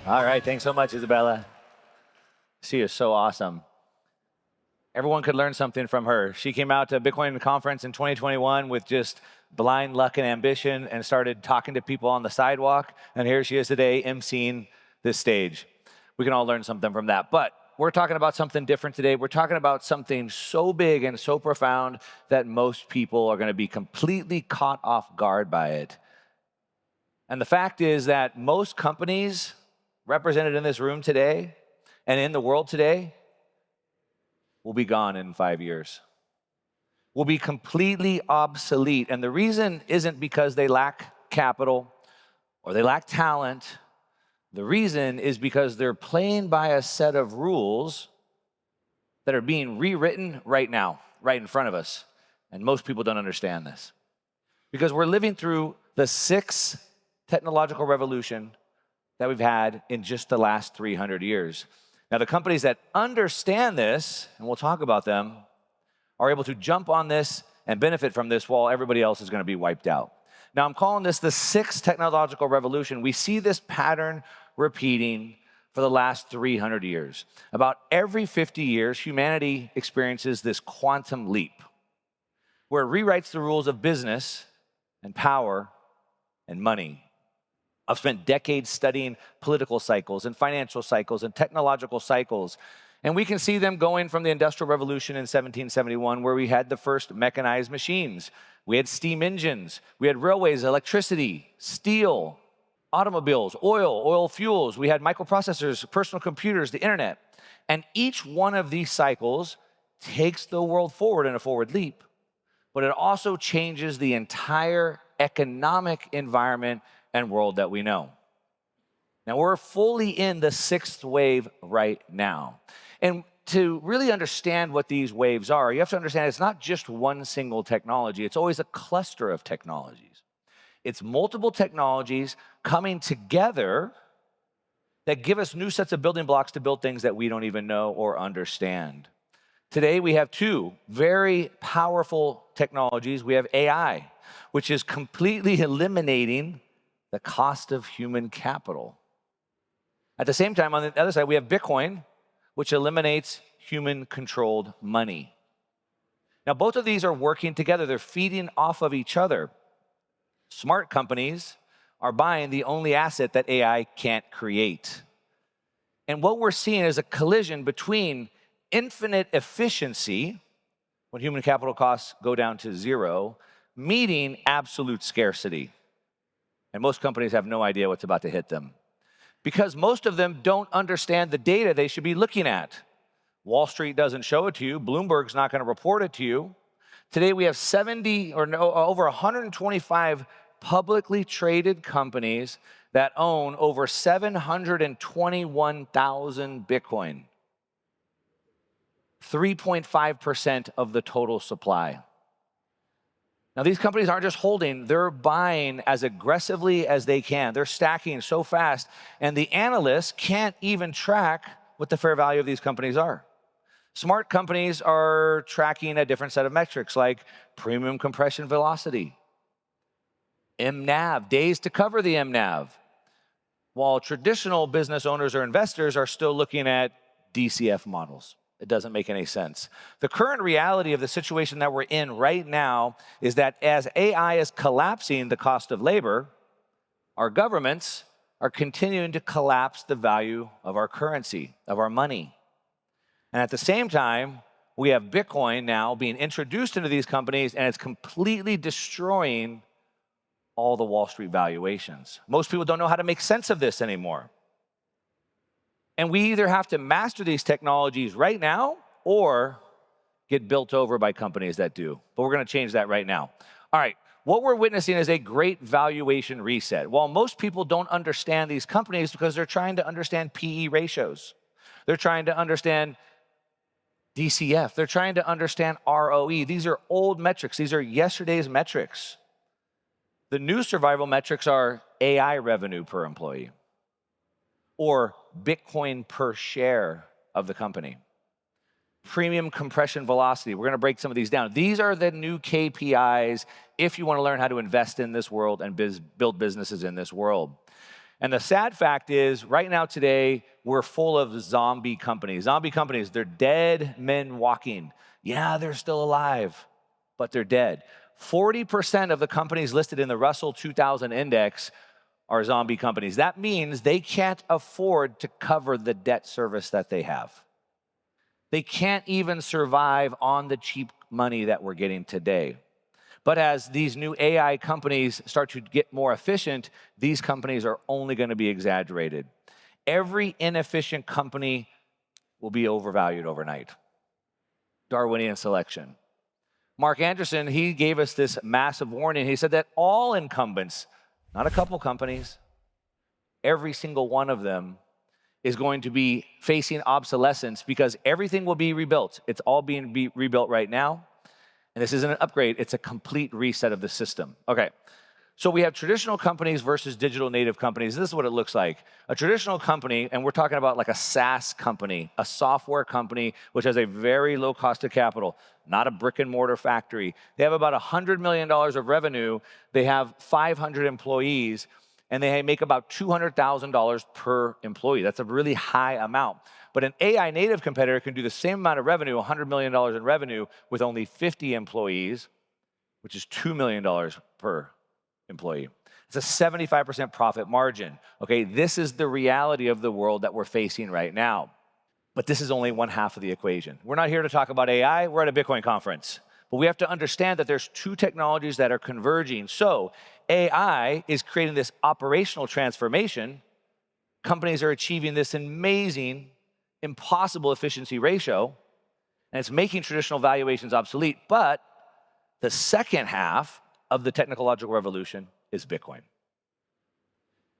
All right, thanks so much, Isabella. She is so awesome. Everyone could learn something from her. She came out to a Bitcoin conference in 2021 with just blind luck and ambition and started talking to people on the sidewalk. And here she is today, emceeing this stage. We can all learn something from that. But we're talking about something different today. We're talking about something so big and so profound that most people are going to be completely caught off guard by it. And the fact is that most companies represented in this room today and in the world today will be gone in 5 years. Will be completely obsolete. And the reason isn't because they lack capital or they lack talent. The reason is because they're playing by a set of rules that are being rewritten right now, right in front of us. And most people don't understand this. Because we're living through the sixth technological revolution that we've had in just the last 300 years. Now, the companies that understand this, and we'll talk about them, are able to jump on this and benefit from this while everybody else is going to be wiped out. Now, I'm calling this the sixth technological revolution. We see this pattern repeating for the last 300 years. About every 50 years, humanity experiences this quantum leap, where it rewrites the rules of business and power and money. I've spent decades studying political cycles and financial cycles and technological cycles. And we can see them going from the Industrial Revolution in 1771, where we had the first mechanized machines. We had steam engines. We had railways, electricity, steel, automobiles, oil fuels. We had microprocessors, personal computers, the internet. And each one of these cycles takes the world forward in a forward leap. But it also changes the entire economic environment and world that we know. Now, we're fully in the sixth wave right now. And to really understand what these waves are, you have to understand it's not just one single technology. It's always a cluster of technologies. It's multiple technologies coming together that give us new sets of building blocks to build things that we don't even know or understand. Today, we have two very powerful technologies. We have AI, which is completely eliminating the cost of human capital. At the same time, on the other side, we have Bitcoin, which eliminates human-controlled money. Now, both of these are working together. They're feeding off of each other. Smart companies are buying the only asset that AI can't create. And what we're seeing is a collision between infinite efficiency, when human capital costs go down to zero, meeting absolute scarcity. And most companies have no idea what's about to hit them, because most of them don't understand the data they should be looking at. Wall Street doesn't show it to you. Bloomberg's not going to report it to you. Today, we have over 125 publicly traded companies that own over 721,000 Bitcoin, 3.5% of the total supply. Now, these companies aren't just holding, they're buying as aggressively as they can. They're stacking so fast, and the analysts can't even track what the fair value of these companies are. Smart companies are tracking a different set of metrics, like premium compression velocity, MNAV, days to cover the MNAV, while traditional business owners or investors are still looking at DCF models. It doesn't make any sense. The current reality of the situation that we're in right now is that as AI is collapsing the cost of labor, our governments are continuing to collapse the value of our currency, of our money. And at the same time, we have Bitcoin now being introduced into these companies, and it's completely destroying all the Wall Street valuations. Most people don't know how to make sense of this anymore. And we either have to master these technologies right now or get built over by companies that do. But we're going to change that right now. All right, what we're witnessing is a great valuation reset. While most people don't understand these companies because they're trying to understand PE ratios, they're trying to understand DCF, they're trying to understand ROE. These are old metrics. These are yesterday's metrics. The new survival metrics are AI revenue per employee, or Bitcoin per share of the company. Premium compression velocity. We're going to break some of these down. These are the new KPIs if you want to learn how to invest in this world and build businesses in this world. And the sad fact is, right now today, we're full of zombie companies. Zombie companies, they're dead men walking. Yeah, they're still alive, but they're dead. 40% of the companies listed in the Russell 2000 index are zombie companies. That means they can't afford to cover the debt service that they have. They can't even survive on the cheap money that we're getting today. But as these new AI companies start to get more efficient, these companies are only going to be exaggerated. Every inefficient company will be overvalued overnight. Darwinian selection. Mark Anderson, he gave us this massive warning. He said that all incumbents, not a couple companies, every single one of them is going to be facing obsolescence because everything will be rebuilt. It's all being rebuilt right now. And this isn't an upgrade, it's a complete reset of the system. Okay, so we have traditional companies versus digital native companies. This is what it looks like. A traditional company, and we're talking about like a SaaS company, a software company, which has a very low cost of capital, not a brick and mortar factory. They have about $100 million of revenue. They have 500 employees, and they make about $200,000 per employee. That's a really high amount. But an AI native competitor can do the same amount of revenue, $100 million in revenue, with only 50 employees, which is $2 million per employee. It's a 75% profit margin. Okay, this is the reality of the world that we're facing right now. But this is only one half of the equation. We're not here to talk about AI. We're at a Bitcoin conference. But we have to understand that there's two technologies that are converging. So AI is creating this operational transformation. Companies are achieving this amazing, impossible efficiency ratio, and it's making traditional valuations obsolete. But the second half of the technological revolution is Bitcoin.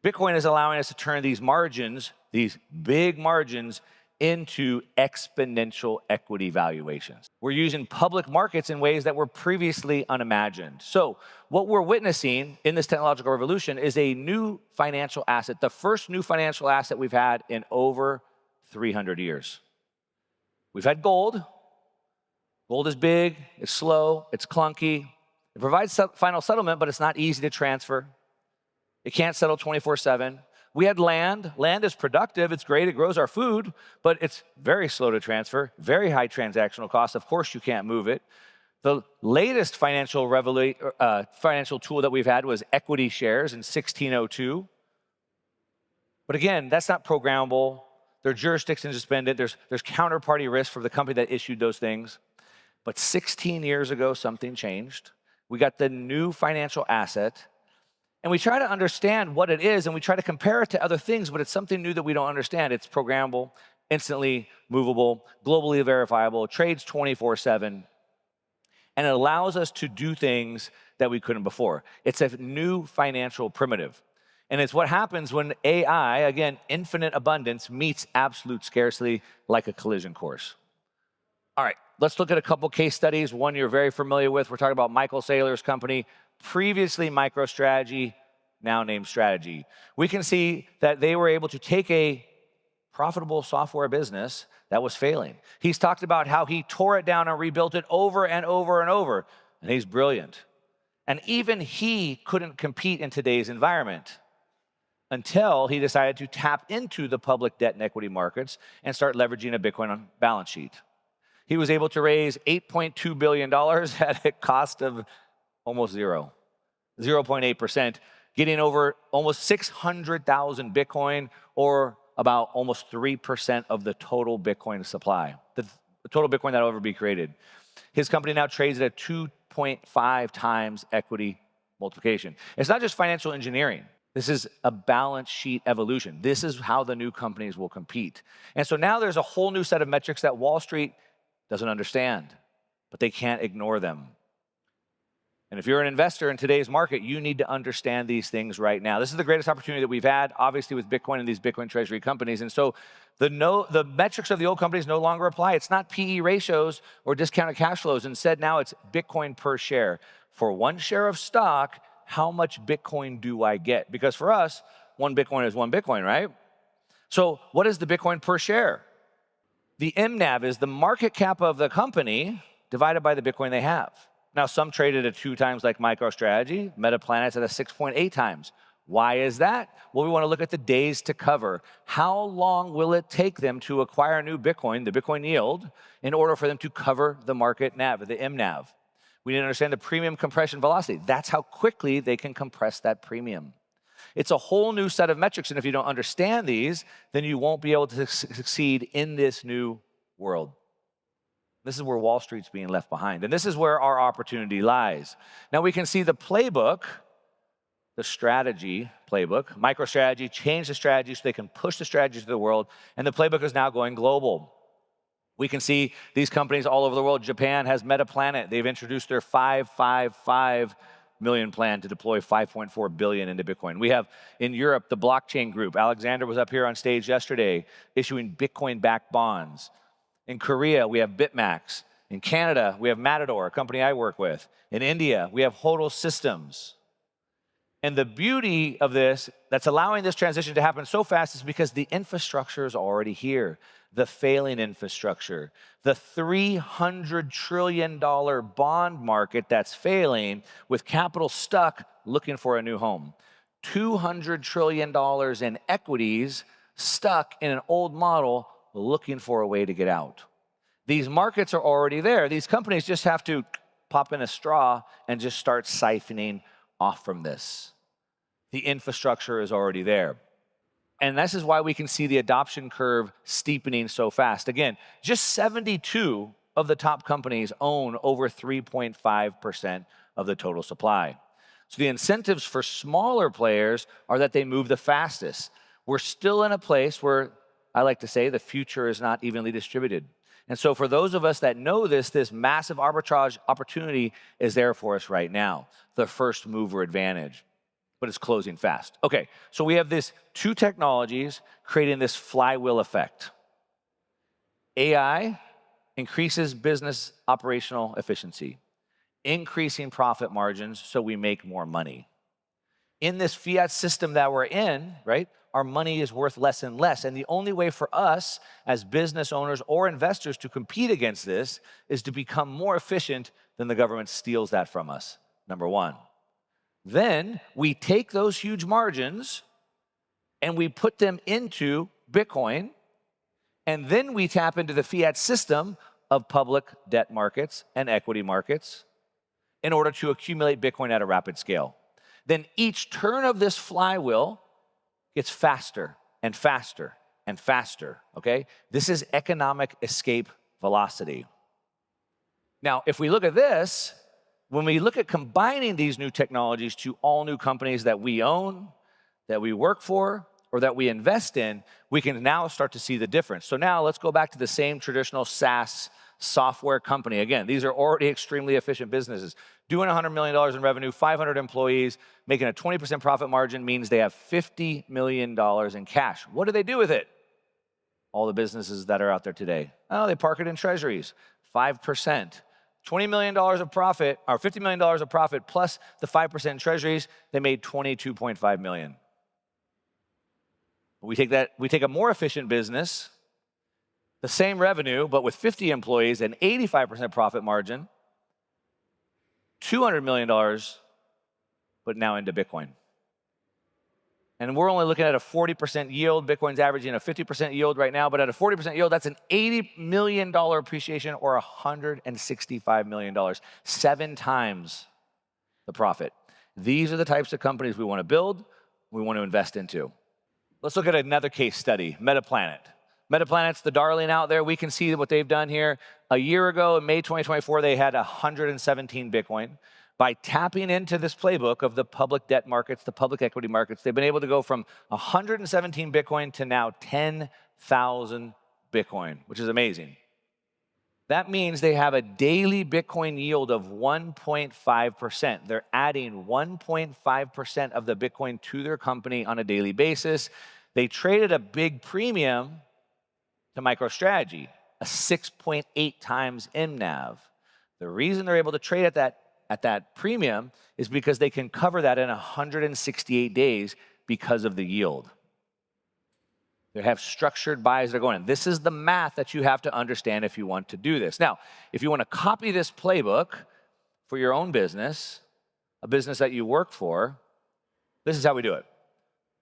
Bitcoin is allowing us to turn these margins, these big margins, into exponential equity valuations. We're using public markets in ways that were previously unimagined. So what we're witnessing in this technological revolution is a new financial asset, the first new financial asset we've had in over 300 years. We've had gold. Gold is big, it's slow, it's clunky. It provides final settlement, but it's not easy to transfer. It can't settle 24/7. We had land. Land is productive. It's great. It grows our food, but it's very slow to transfer, very high transactional costs. Of course, you can't move it. The latest financial tool that we've had was equity shares in 1602. But again, that's not programmable. There are jurisdictions to spend it. There's counterparty risk for the company that issued those things. But 16 years ago, something changed. We got the new financial asset. And we try to understand what it is, and we try to compare it to other things, but it's something new that we don't understand. It's programmable, instantly movable, globally verifiable, trades 24/7, and it allows us to do things that we couldn't before. It's a new financial primitive. And it's what happens when AI, again, infinite abundance, meets absolute scarcity like a collision course. All right, let's look at a couple case studies. One you're very familiar with. We're talking about Michael Saylor's company, previously MicroStrategy, now named Strategy. We can see that they were able to take a profitable software business that was failing. He's talked about how he tore it down and rebuilt it over and over and over, and he's brilliant. And even he couldn't compete in today's environment until he decided to tap into the public debt and equity markets and start leveraging a Bitcoin balance sheet. He was able to raise $8.2 billion at a cost of almost zero, 0.8%, getting over almost 600,000 Bitcoin, or about almost 3% of the total Bitcoin supply, the total Bitcoin that will ever be created. His company now trades at a 2.5 times equity multiplication. It's not just financial engineering. This is a balance sheet evolution. This is how the new companies will compete. And so now there's a whole new set of metrics that Wall Street doesn't understand, but they can't ignore them. And if you're an investor in today's market, you need to understand these things right now. This is the greatest opportunity that we've had, obviously, with Bitcoin and these Bitcoin treasury companies. And so the metrics of the old companies no longer apply. It's not PE ratios or discounted cash flows. Instead, now it's Bitcoin per share. For one share of stock, how much Bitcoin do I get? Because for us, one Bitcoin is one Bitcoin, right? So what is the Bitcoin per share? The MNAV is the market cap of the company divided by the Bitcoin they have. Now, some traded at 2 times like MicroStrategy. Metaplanet's at a 6.8 times. Why is that? Well, we want to look at the days to cover. How long will it take them to acquire new Bitcoin, the Bitcoin yield, in order for them to cover the market NAV, the MNAV? We need to understand the premium compression velocity. That's how quickly they can compress that premium. It's a whole new set of metrics, and if you don't understand these, then you won't be able to succeed in this new world. This is where Wall Street's being left behind, and this is where our opportunity lies. Now we can see the playbook, the strategy playbook, MicroStrategy, change the strategy so they can push the strategy to the world, and the playbook is now going global. We can see these companies all over the world. Japan has MetaPlanet. They've introduced their 555 million plan to deploy 5.4 billion into Bitcoin. We have in Europe the blockchain group. Alexander was up here on stage yesterday issuing Bitcoin-backed bonds. In Korea, we have BitMax. In Canada, we have Matador, a company I work with. In India, we have Hodl Systems. And the beauty of this, that's allowing this transition to happen so fast, is because the infrastructure is already here. The failing infrastructure, the $300 trillion bond market that's failing with capital stuck looking for a new home. $200 trillion in equities stuck in an old model looking for a way to get out. These markets are already there. These companies just have to pop in a straw and just start siphoning off from this. The infrastructure is already there. And this is why we can see the adoption curve steepening so fast. Again, just 72 of the top companies own over 3.5% of the total supply. So the incentives for smaller players are that they move the fastest. We're still in a place where I like to say the future is not evenly distributed. And so for those of us that know this massive arbitrage opportunity is there for us right now, the first mover advantage. But it's closing fast. Okay, so we have these two technologies creating this flywheel effect. AI increases business operational efficiency, increasing profit margins so we make more money. In this fiat system that we're in, right, our money is worth less and less. And the only way for us as business owners or investors to compete against this is to become more efficient than the government steals that from us, number one. Then we take those huge margins and we put them into Bitcoin, and then we tap into the fiat system of public debt markets and equity markets in order to accumulate Bitcoin at a rapid scale. Then each turn of this flywheel gets faster and faster and faster, okay? This is economic escape velocity. Now, if we look at this, when we look at combining these new technologies to all new companies that we own, that we work for, or that we invest in, we can now start to see the difference. So now let's go back to the same traditional SaaS software company. Again, these are already extremely efficient businesses. Doing $100 million in revenue, 500 employees, making a 20% profit margin means they have $50 million in cash. What do they do with it? All the businesses that are out there today. Oh, they park it in treasuries, 5%. $20 million of profit, or $50 million of profit plus the 5% in treasuries, they made $22.5 million. We take a more efficient business, the same revenue, but with 50 employees and 85% profit margin, $200 million, but now into Bitcoin. And we're only looking at a 40% yield. Bitcoin's averaging a 50% yield right now, but at a 40% yield, that's an $80 million appreciation or $165 million, 7 times the profit. These are the types of companies we want to build, we want to invest into. Let's look at another case study, MetaPlanet. MetaPlanet's the darling out there. We can see what they've done here. A year ago, in May 2024, they had 117 Bitcoin. By tapping into this playbook of the public debt markets, the public equity markets, they've been able to go from 117 Bitcoin to now 10,000 Bitcoin, which is amazing. That means they have a daily Bitcoin yield of 1.5%. They're adding 1.5% of the Bitcoin to their company on a daily basis. They traded a big premium to MicroStrategy, a 6.8 times MNAV. The reason they're able to trade at that premium is because they can cover that in 168 days because of the yield. They have structured buys that are going in. This is the math that you have to understand if you want to do this. Now, if you want to copy this playbook for your own business, a business that you work for, this is how we do it.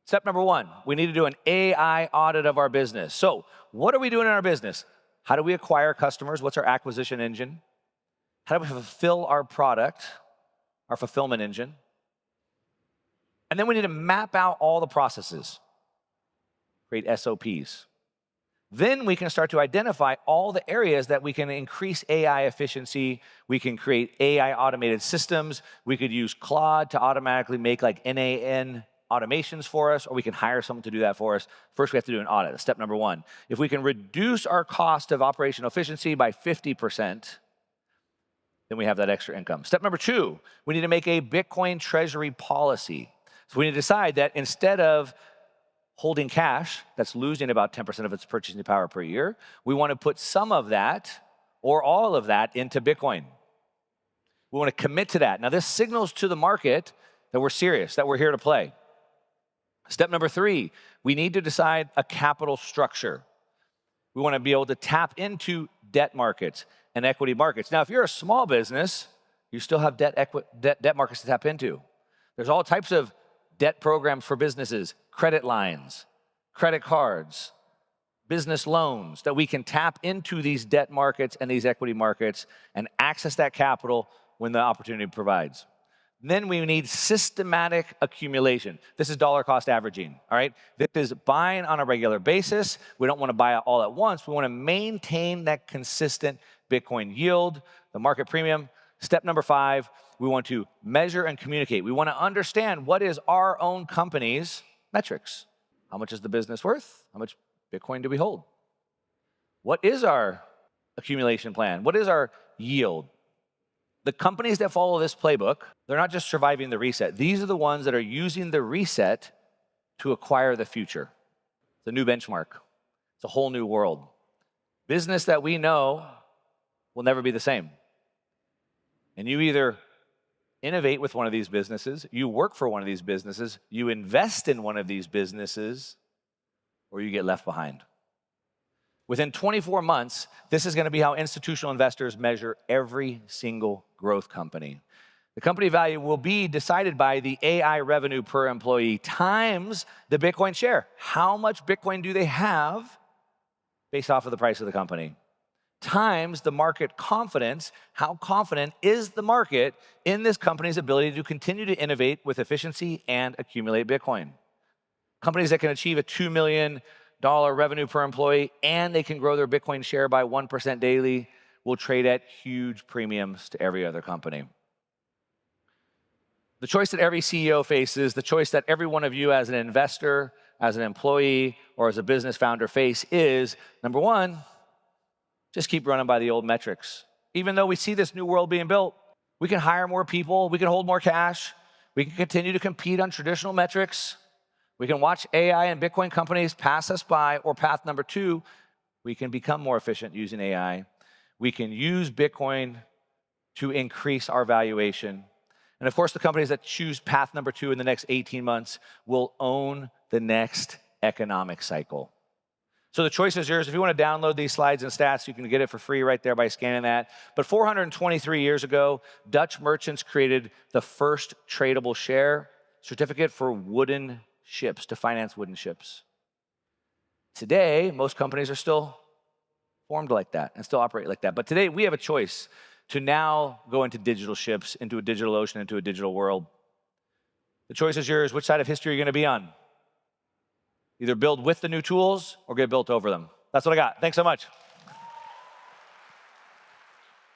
Step number one, we need to do an AI audit of our business. So what are we doing in our business? How do we acquire customers? What's our acquisition engine? How do we fulfill our product, our fulfillment engine? And then we need to map out all the processes, create SOPs. Then we can start to identify all the areas that we can increase AI efficiency. We can create AI automated systems. We could use Claude to automatically make like NAN automations for us, or we can hire someone to do that for us. First, we have to do an audit. That's step number one. If we can reduce our cost of operational efficiency by 50%, then we have that extra income. Step number two, we need to make a Bitcoin treasury policy. So we need to decide that instead of holding cash that's losing about 10% of its purchasing power per year, we want to put some of that or all of that into Bitcoin. We want to commit to that. Now, this signals to the market that we're serious, that we're here to play. Step number three, we need to decide a capital structure. We want to be able to tap into debt markets and equity markets. Now, if you're a small business, you still have debt markets to tap into. There's all types of debt programs for businesses, credit lines, credit cards, business loans that we can tap into these debt markets and these equity markets and access that capital when the opportunity provides. Then we need systematic accumulation. This is dollar cost averaging, all right? This is buying on a regular basis. We don't want to buy it all at once. We want to maintain that consistent Bitcoin yield, the market premium. Step number five, we want to measure and communicate. We want to understand what is our own company's metrics. How much is the business worth? How much Bitcoin do we hold? What is our accumulation plan? What is our yield? The companies that follow this playbook, they're not just surviving the reset. These are the ones that are using the reset to acquire the future. It's a new benchmark. It's a whole new world. Business that we know will never be the same. And you either innovate with one of these businesses, you work for one of these businesses, you invest in one of these businesses, or you get left behind. Within 24 months, this is going to be how institutional investors measure every single growth company. The company value will be decided by the AI revenue per employee times the Bitcoin share. How much Bitcoin do they have based off of the price of the company? Times the market confidence. How confident is the market in this company's ability to continue to innovate with efficiency and accumulate Bitcoin? Companies that can achieve a $2 million revenue per employee and they can grow their Bitcoin share by 1% daily will trade at huge premiums to every other company. The choice that every CEO faces, the choice that every one of you as an investor, as an employee, or as a business founder face is, number one, just keep running by the old metrics. Even though we see this new world being built, we can hire more people, we can hold more cash, we can continue to compete on traditional metrics, we can watch AI and Bitcoin companies pass us by, or path number two, we can become more efficient using AI. We can use Bitcoin to increase our valuation. And of course, the companies that choose path number two in the next 18 months will own the next economic cycle. So the choice is yours. If you want to download these slides and stats, you can get it for free right there by scanning that. But 423 years ago, Dutch merchants created the first tradable share certificate for wooden ships, to finance wooden ships. Today, most companies are still formed like that and still operate like that. But today, we have a choice to now go into digital ships, into a digital ocean, into a digital world. The choice is yours. Which side of history are you going to be on? Either build with the new tools or get built over them. That's what I got. Thanks so much.